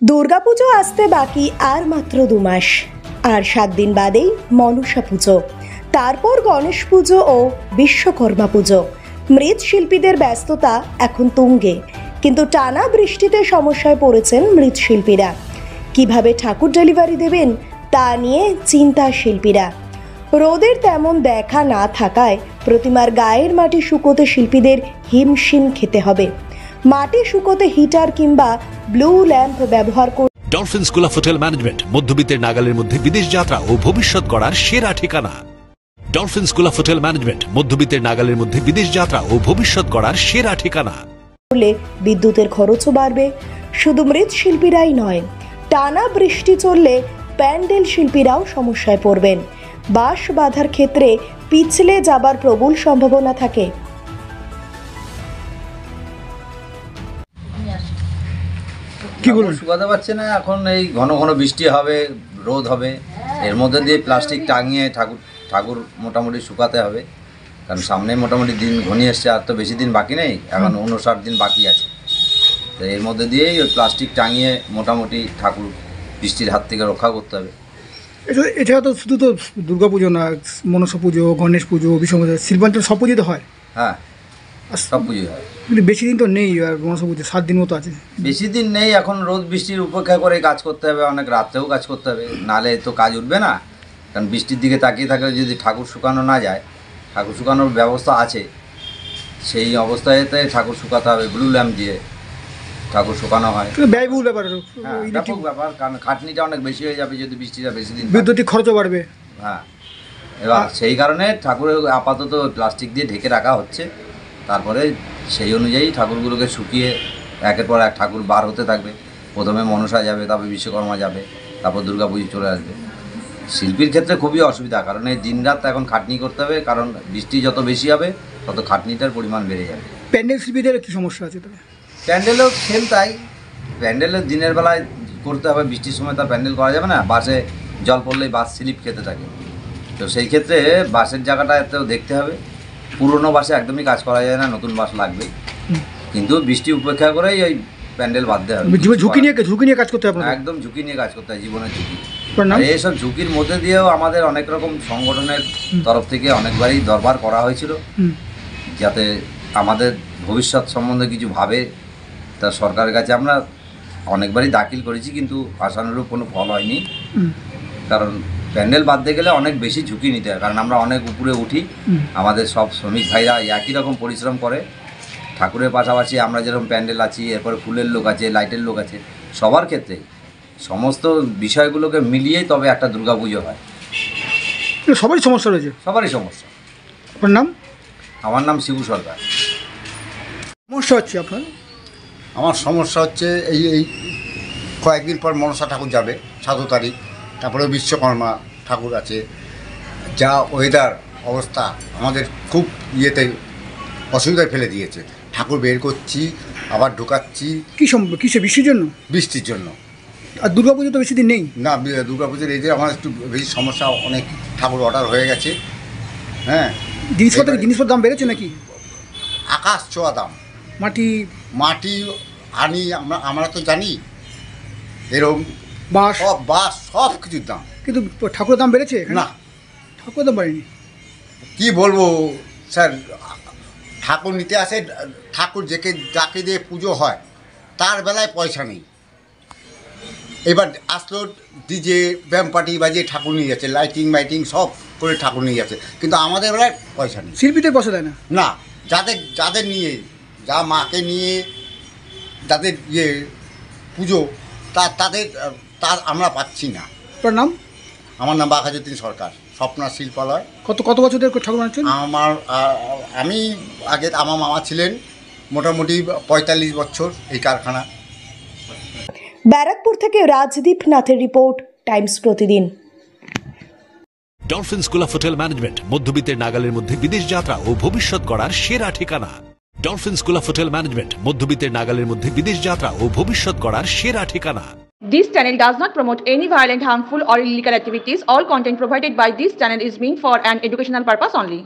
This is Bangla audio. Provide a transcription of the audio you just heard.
দুর্গাপুজো আসতে বাকি আর মাত্র 2 মাস, আর 7 দিন বাদেই মনসা পুজো, তারপর গণেশ পুজো ও বিশ্বকর্মা পুজো। মৃৎশিল্পীদের ব্যস্ততা এখন তুঙ্গে, কিন্তু টানা বৃষ্টিতে সমস্যায় পড়েছেন মৃৎশিল্পীরা। কিভাবে ঠাকুর ডেলিভারি দেবেন তা নিয়ে চিন্তা শিল্পীরা। রোদের তেমন দেখা না থাকায় প্রতিমার গায়ের মাটি শুকোতে শিল্পীদের হিমশিম খেতে হবে। মাটি শুকোতে হিটার কিংবা ব্লু ল্যাম্প ব্যবহার করে Dolphin school of hotel management মধ্যবিত্তের নাগালের মধ্যে বিদেশ যাত্রা ও ভবিষ্যৎ গড়ার সেরা ঠিকানা। Dolphin school of hotel management মধ্যবিত্তের নাগালের মধ্যে বিদেশ যাত্রা ও ভবিষ্যৎ গড়ার সেরা ঠিকানা। বিদ্যুতের খরচও বাড়বে। শুধু মৃৎশিল্পীরাই নয়, টানা বৃষ্টি চললে প্যান্ডেল শিল্পীরাও সমস্যায় পড়বেন। বাঁশ বাঁধার ক্ষেত্রে পিছলে যাবার প্রবল সম্ভাবনা থাকে। কি বলুন, শুকাতে পারছে না। এখন এই ঘন ঘন বৃষ্টি হবে, রোদ হবে, এর মধ্যে দিয়ে প্লাস্টিক টাঙিয়ে ঠাকুর মোটামুটি শুকাতে হবে। কারণ সামনে মোটামুটি দিন ঘনিয়ে এসছে, আর তো বেশি দিন বাকি নেই, এখন 59 দিন বাকি আছে। তো এর মধ্যে দিয়েই ওই প্লাস্টিক টাঙিয়ে মোটামুটি ঠাকুর বৃষ্টির হাত থেকে রক্ষা করতে হবে। এছাড়া তো শুধু তো দুর্গা পুজো না, মনসা পুজো, গণেশ পুজো, বিশ্বকর্মা, শিল্পাঞ্চল সব পুজো তো হয়। হ্যাঁ, সব পুজো হয়, কিন্তু বেশি দিন তো নেই। আর মনসা পুজো 7 দিন মতো আছে। বেশি দিন নেই, এখন রোদ বৃষ্টির উপেক্ষা করে কাজ করতে হবে, অনেক রাত্রেও কাজ করতে হবে, নাহলে তো কাজ উঠবে না। কারণ বৃষ্টির দিকে তাকিয়ে থাকলে যদি ঠাকুর শুকানো না যায়, ঠাকুর শুকানোর ব্যবস্থা আছে, সেই অবস্থাতে ঠাকুর শুকাতে হবে। ব্লু ল্যাম্প দিয়ে ঠাকুর শুকানো হয়। ব্যয়বহুল ব্যাপার, ব্যাপক ব্যাপার, কারণ খাটনিটা অনেক বেশি হয়ে যাবে যদি বৃষ্টিটা বেশি দিন, বিদ্যুতিক খরচও বাড়বে। হ্যাঁ, এবার সেই কারণে ঠাকুরের আপাতত প্লাস্টিক দিয়ে ঢেকে রাখা হচ্ছে। তারপরে সেই অনুযায়ী ঠাকুরগুলোকে শুকিয়ে একের পর এক ঠাকুর বার হতে থাকবে। প্রথমে মনসা যাবে, তারপর বিশ্বকর্মা যাবে, তারপর দুর্গা পুজো চলে আসবে। শিল্পীর ক্ষেত্রে খুবই অসুবিধা, কারণ এই দিনরাত এখন খাটনি করতে হবে, কারণ বৃষ্টি যত বেশি হবে তত খাটনিটার পরিমাণ বেড়ে যাবে। প্যান্ডেল শিল্পীদের কী সমস্যা আছে তবে? প্যান্ডেলও সেম তাই। প্যান্ডেলের দিনের বেলায় করতে হবে, বৃষ্টির সময় তার প্যান্ডেল করা যাবে না। বাসে জল পড়লেই বাস স্লিপ খেতে থাকে, তো সেই ক্ষেত্রে বাসের জায়গাটা এতেও দেখতে হবে। পুরনো বাসে একদমই কাজ করা যায় না, নতুন বাস লাগবে। কিন্তু বৃষ্টি উপেক্ষা করেই ওই প্যান্ডেল বাঁধতে হবে। ঝুঁকি নিয়ে কাজ করতে হবে, একদম ঝুঁকি নিয়ে কাজ করতে হয়, জীবনের ঝুঁকি। এইসব ঝুঁকির মধ্যে দিয়েও আমাদের অনেক রকম সংগঠনের তরফ থেকে অনেকবারই দরবার করা হয়েছিল, যাতে আমাদের ভবিষ্যৎ সম্বন্ধে কিছু ভাবে। তা সরকারের কাছে আমরা অনেকবারই দাখিল করেছি, কিন্তু আশানুরূপ কোনো ফল হয়নি। কারণ প্যান্ডেল বাঁধতে গেলে অনেক বেশি ঝুঁকি নিতে হয়, কারণ আমরা অনেক উপরে উঠি। আমাদের সব শ্রমিক ভাইরা একই রকম পরিশ্রম করে। ঠাকুরের পাশাপাশি আমরা যেরকম প্যান্ডেল আছি, এরপরে ফুলের লোক আছে, লাইটের লোক আছে, সবার ক্ষেত্রে সমস্ত বিষয়গুলোকে মিলিয়েই তবে একটা দুর্গা পুজো হয়। সবারই সমস্যা রয়েছে, সবারই সমস্যা। আপনার নাম? আমার নাম শিবু সরকার। সমস্যা হচ্ছে আপনার? আমার সমস্যা হচ্ছে এই কয়েকদিন পর মনসা ঠাকুর যাবে, 7 তারিখ, তারপরে বিশ্বকর্মা ঠাকুর আছে। যা ওয়েদার অবস্থা আমাদের খুব অসুবিধায় ফেলে দিয়েছে। ঠাকুর বের করছি, আবার ঢুকাচ্ছি। কিসে? বৃষ্টির জন্য? বৃষ্টির জন্য। আর দুর্গা পুজো তো বেশি দিন নেই। না, দুর্গা পুজোর এই যে আমার একটু বেশি সমস্যা। অনেক ঠাকুর অর্ডার হয়ে গেছে। হ্যাঁ, জিনিসপত্রের দাম বেড়েছে নাকি? আকাশ ছোঁয়া দাম। মাটি আনি আমরা তো জানি, এরকম বাস সব কিছুর দাম। কিন্তু ঠাকুরের দাম বেড়েছে না? ঠাকুরের দাম বাড়েনি। কি বলবো স্যার, ঠাকুর নিতে আসে, ঠাকুর যাকে দিয়ে পুজো হয় তার বেলায় পয়সা নেই। এবার আসলো ডিজে ব্যাম পার্টি বাজিয়ে ঠাকুর নিয়ে যাচ্ছে, লাইটিং সব করে ঠাকুর নিয়ে যাচ্ছে, কিন্তু আমাদের বেলায় পয়সা নেই। শিল্পীদের পয়সা দেয় না? না, যাদের নিয়ে, যা মাকে নিয়ে যাদের পুজো, তার আমরা পাচ্ছি না। আপনার নাম? আমার নাম বাঘাযতীন সরকার, স্বপ্না শিল্পালয়। কত বছর ধরে ঠাকুর বানাচ্ছেন? আমি আগে, আমার মামা ছিলেন মোটামুটি 45 বছর এই কারখানা। ব্যারাকপুর থেকে রাজদীপ নাথের report, Times Pratidin. Dolphin school of hotel management মধ্যবিত্তের নাগালের মধ্যে বিদেশ যাত্রা ও ভবিষ্যৎ গড়ার সেরা ঠিকানা। Dolphin school of hotel management মধ্যবিত্তের নাগালের মধ্যে বিদেশ যাত্রা ও ভবিষ্যৎ গড়ার সেরা ঠিকানা। This channel does not promote any violent, harmful or illegal activities. All content provided by this channel is meant for an educational purpose only.